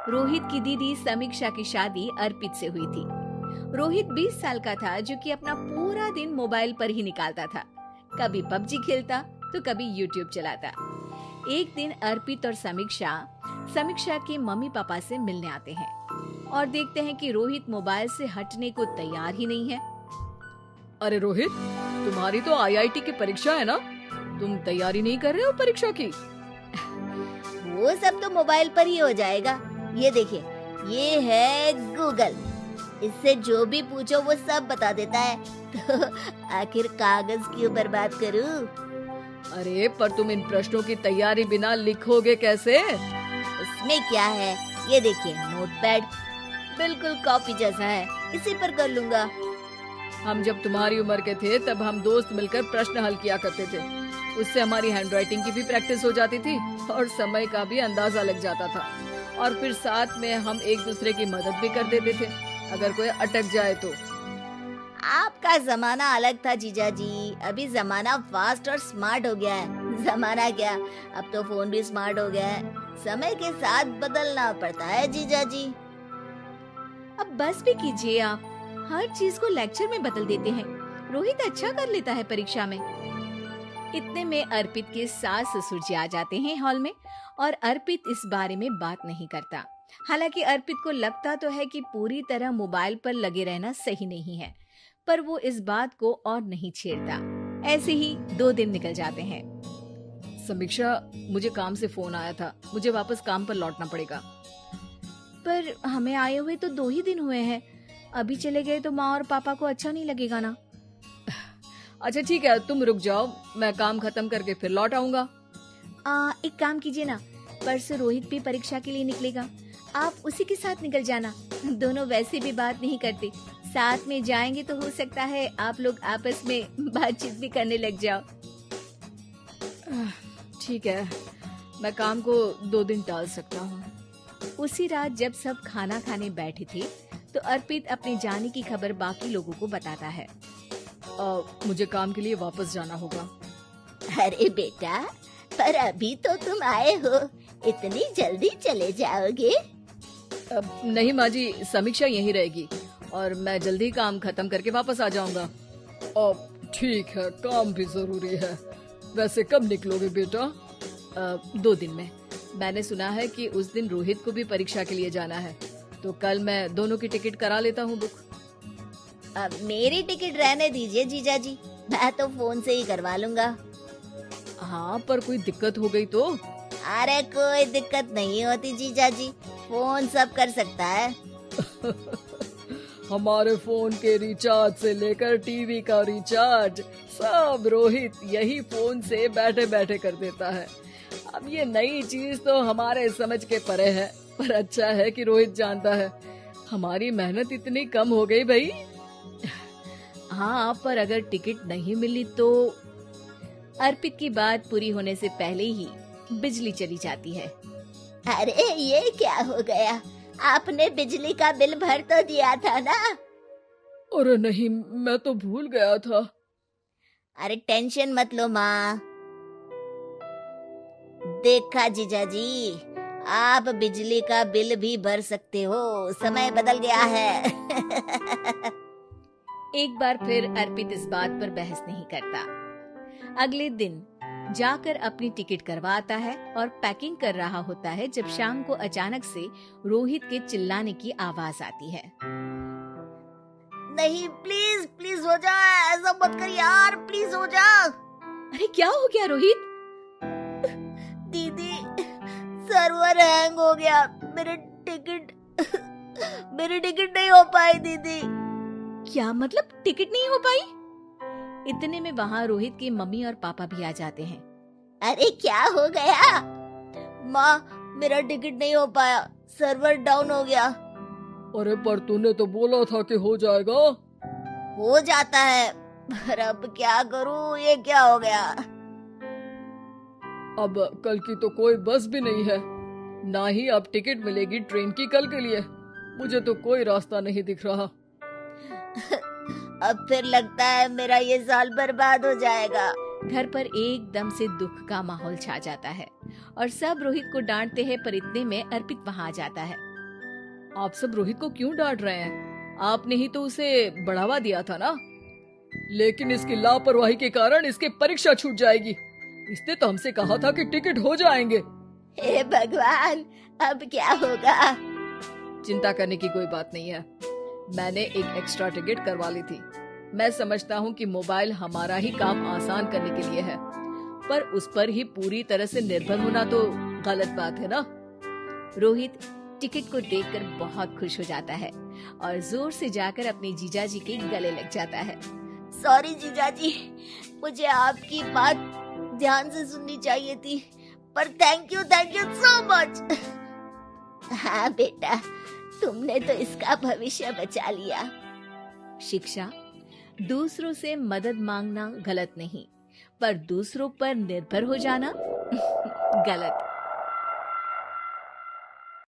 रोहित की दीदी समीक्षा की शादी अर्पित से हुई थी। रोहित 20 साल का था, जो कि अपना पूरा दिन मोबाइल पर ही निकालता था। कभी पबजी खेलता तो कभी यूट्यूब चलाता। एक दिन अर्पित और समीक्षा के मम्मी पापा से मिलने आते हैं और देखते हैं कि रोहित मोबाइल से हटने को तैयार ही नहीं है। अरे रोहित, तुम्हारी तो आईआईटी की परीक्षा है ना, तुम तैयारी नहीं कर रहे हो परीक्षा की? वो सब तो मोबाइल पर ही हो जाएगा। ये देखिए, ये है गूगल, इससे जो भी पूछो वो सब बता देता है। तो आखिर कागज क्यों बर्बाद करूं? अरे पर तुम इन प्रश्नों की तैयारी बिना लिखोगे कैसे? उसमें क्या है, ये देखिए नोटपैड, बिल्कुल कॉपी जैसा है, इसी पर कर लूंगा। हम जब तुम्हारी उम्र के थे तब हम दोस्त मिलकर प्रश्न हल किया करते थे। उससे हमारी हैंडराइटिंग की भी प्रैक्टिस हो जाती थी और समय का भी अंदाजा लग जाता था। और फिर साथ में हम एक दूसरे की मदद भी कर देते थे अगर कोई अटक जाए तो। आपका जमाना अलग था जीजा जी, अभी जमाना फास्ट और स्मार्ट हो गया है। जमाना क्या, अब तो फोन भी स्मार्ट हो गया है। समय के साथ बदलना पड़ता है जीजा जी। अब बस भी कीजिए, आप हर चीज को लेक्चर में बदल देते हैं। रोहित अच्छा कर लेता है परीक्षा में। इतने में अर्पित के सास ससुर जी आ जाते हैं हॉल में और अर्पित इस बारे में बात नहीं करता। हालांकि अर्पित को लगता तो है कि पूरी तरह मोबाइल पर लगे रहना सही नहीं है, पर वो इस बात को और नहीं छेड़ता। ऐसे ही 2 दिन निकल जाते हैं। समीक्षा, मुझे काम से फोन आया था, मुझे वापस काम पर लौटना पड़ेगा। पर हमें आए हुए तो 2 ही दिन हुए हैं, अभी चले गए तो माँ और पापा को अच्छा नहीं लगेगा ना। अच्छा ठीक है, तुम रुक जाओ, मैं काम खत्म करके फिर लौट आऊंगा। एक काम कीजिए ना, परसों रोहित भी परीक्षा के लिए निकलेगा, आप उसी के साथ निकल जाना। दोनों वैसे भी बात नहीं करते, साथ में जाएंगे तो हो सकता है आप लोग आपस में बातचीत भी करने लग जाओ। ठीक है, मैं काम को 2 दिन टाल सकता हूँ। उसी रात जब सब खाना खाने बैठे थे तो अर्पित अपने जाने की खबर बाकी लोगों को बताता है। मुझे काम के लिए वापस जाना होगा। अरे बेटा, पर अभी तो तुम आए हो, इतनी जल्दी चले जाओगे? नहीं माँ जी, समीक्षा यहीं रहेगी और मैं जल्दी काम खत्म करके वापस आ जाऊंगा। ठीक है, काम भी जरूरी है। वैसे कब निकलोगे बेटा? 2 दिन में। मैंने सुना है कि उस दिन रोहित को भी परीक्षा के लिए जाना है, तो कल मैं दोनों की टिकट करा लेता हूँ बुक। अब मेरी टिकट रहने दीजिए जीजा जी, मैं तो फोन से ही करवा लूंगा। हाँ, पर कोई दिक्कत हो गई तो? अरे कोई दिक्कत नहीं होती जीजा जी, फोन सब कर सकता है। हमारे फोन के रिचार्ज से लेकर टीवी का रिचार्ज सब रोहित यही फोन से बैठे बैठे कर देता है। अब ये नई चीज तो हमारे समझ के परे है, पर अच्छा है कि रोहित जानता है। हमारी मेहनत इतनी कम हो गई भाई। हाँ, पर अगर टिकट नहीं मिली तो? अर्पित की बात पूरी होने से पहले ही बिजली चली जाती है। अरे ये क्या हो गया, आपने बिजली का बिल भर तो दिया था ना? अरे नहीं, मैं तो भूल गया था। अरे टेंशन मत लो माँ। देखा जीजा जी, आप बिजली का बिल भी भर सकते हो, समय बदल गया है। एक बार फिर अर्पित इस बात पर बहस नहीं करता। अगले दिन जाकर अपनी टिकट करवाता है और पैकिंग कर रहा होता है जब शाम को अचानक से रोहित के चिल्लाने की आवाज आती है। नहीं, प्लीज प्लीज हो जा, ऐसा मत कर यार, प्लीज हो जा। अरे क्या हो गया रोहित? दीदी, सर्वर हैंग हो गया, मेरी टिकट नहीं हो पाई दीदी। क्या मतलब टिकट नहीं हो पाई? इतने में वहाँ रोहित के मम्मी और पापा भी आ जाते हैं। अरे क्या हो गया? माँ, मेरा टिकट नहीं हो पाया, सर्वर डाउन हो गया। अरे पर तूने तो बोला था कि हो जाएगा। हो जाता है, पर अब क्या करूँ, ये क्या हो गया? अब कल की तो कोई बस भी नहीं है, ना ही अब टिकट मिलेगी ट्रेन की कल के लिए। मुझे तो कोई रास्ता नहीं दिख रहा। अब फिर लगता है मेरा ये साल बर्बाद हो जाएगा। घर पर एकदम से दुख का माहौल छा जाता है और सब रोहित को डांटते हैं, पर इतने में अर्पित वहाँ आ जाता है। आप सब रोहित को क्यों डांट रहे हैं? आपने ही तो उसे बढ़ावा दिया था ना। लेकिन इसकी लापरवाही के कारण इसकी परीक्षा छूट जाएगी। इसने तो हमसे कहा था कि टिकट हो जाएंगे। हे भगवान, अब क्या होगा? चिंता करने की कोई बात नहीं है। मैंने एक एक्स्ट्रा टिकट करवा ली थी। मैं समझता हूँ कि मोबाइल हमारा ही काम आसान करने के लिए है, पर उस पर ही पूरी तरह से निर्भर होना तो गलत बात है ना। रोहित टिकट को देखकर बहुत खुश हो जाता है और जोर से जाकर अपने जीजाजी के गले लग जाता है। सॉरी जीजाजी, मुझे आपकी बात ध्यान से सुननी चाहिए थी, पर थैंक यू सो मच। हाँ बेटा, तुमने तो इसका भविष्य बचा लिया। शिक्षा, दूसरों से मदद मांगना गलत नहीं, पर दूसरों पर निर्भर हो जाना गलत।